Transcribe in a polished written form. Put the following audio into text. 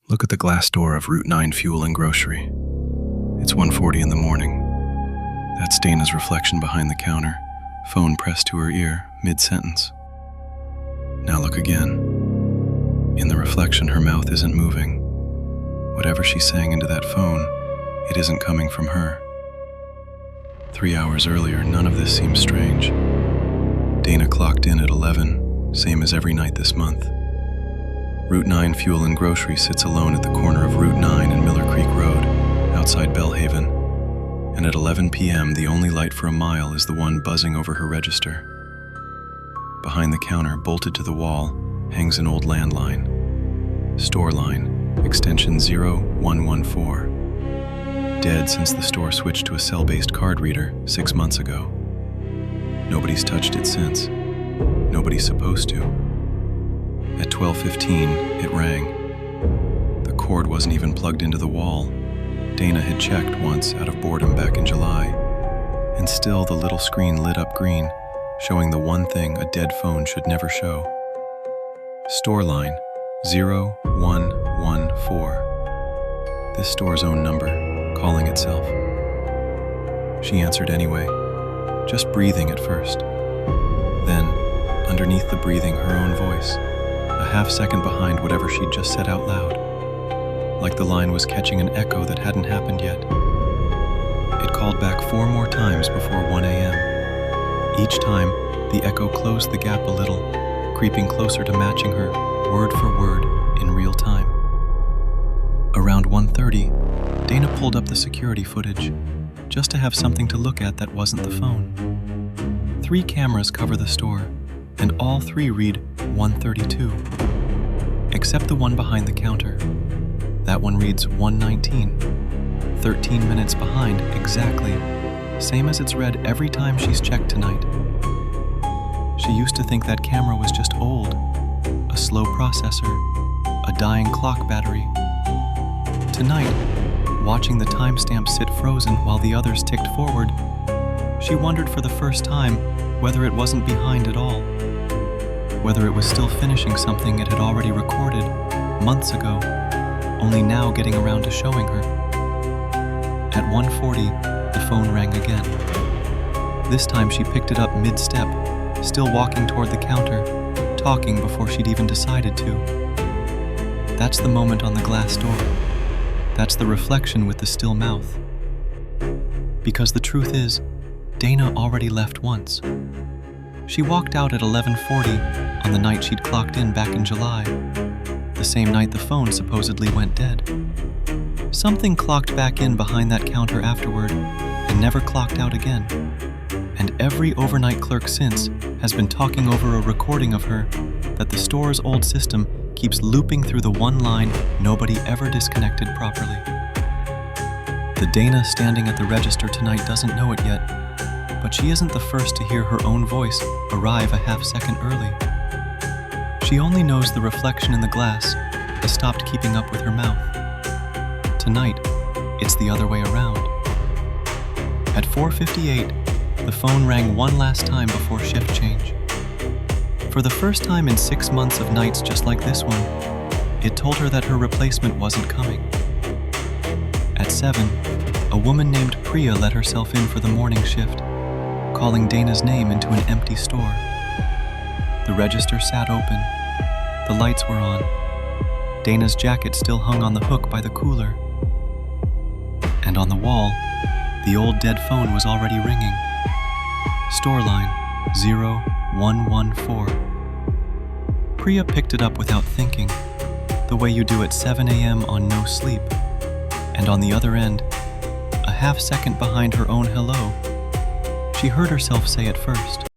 Look at the glass door of Route 9 Fuel and Grocery. It's 1:40 in the morning. That's Dana's reflection behind the counter, phone pressed to her ear, mid-sentence. Now look again. In the reflection, her mouth isn't moving. Whatever she's saying into that phone, it isn't coming from her. 3 hours earlier, none of this seems strange. Dana clocked in at 11, same as every night this month. Route 9 Fuel and Grocery sits alone at the corner of Route 9 and Miller Creek Road, outside Bellhaven. And at 11 p.m., the only light for a mile is the one buzzing over her register. Behind the counter, bolted to the wall, hangs an old landline. Store line, extension 0114. Dead since the store switched to a cell-based card reader 6 months ago. Nobody's touched it since. Nobody's supposed to. At 12:15, it rang. The cord wasn't even plugged into the wall. Dana had checked once out of boredom back in July, and still the little screen lit up green, showing the one thing a dead phone should never show. Store line 0114. This store's own number, calling itself. She answered anyway, just breathing at first. Then, underneath the breathing, her own voice, a half second behind whatever she'd just said out loud, like the line was catching an echo that hadn't happened yet. It called back 4 more times before 1 a.m. Each time, the echo closed the gap a little, creeping closer to matching her, word for word, in real time. Around 1:30, Dana pulled up the security footage, just to have something to look at that wasn't the phone. 3 cameras cover the store, and all 3 read 132, except the one behind the counter. That one reads 119, 13 minutes behind exactly, same as it's read every time she's checked tonight. She used to think that camera was just old, a slow processor, a dying clock battery. Tonight, watching the timestamp sit frozen while the others ticked forward, she wondered for the first time whether it wasn't behind at all, whether it was still finishing something it had already recorded months ago, only now getting around to showing her. At 1:40, the phone rang again. This time she picked it up mid-step, still walking toward the counter, talking before she'd even decided to. That's the moment on the glass door. That's the reflection with the still mouth. Because the truth is, Dana already left once. She walked out at 11:40 on the night she'd clocked in back in July, the same night the phone supposedly went dead. Something clocked back in behind that counter afterward and never clocked out again. And every overnight clerk since has been talking over a recording of her that the store's old system keeps looping through the one line nobody ever disconnected properly. The Dana standing at the register tonight doesn't know it yet, but she isn't the first to hear her own voice arrive a half second early. She only knows the reflection in the glass has stopped keeping up with her mouth. Tonight, it's the other way around. At 4:58, the phone rang one last time before shift change. For the first time in 6 months of nights just like this one, it told her that her replacement wasn't coming. At 7, a woman named Priya let herself in for the morning shift, calling Dana's name into an empty store. The register sat open. The lights were on. Dana's jacket still hung on the hook by the cooler. And on the wall, the old dead phone was already ringing. Store line 0114. Priya picked it up without thinking, the way you do at 7 a.m. on no sleep. And on the other end, a half second behind her own hello, she heard herself say it first.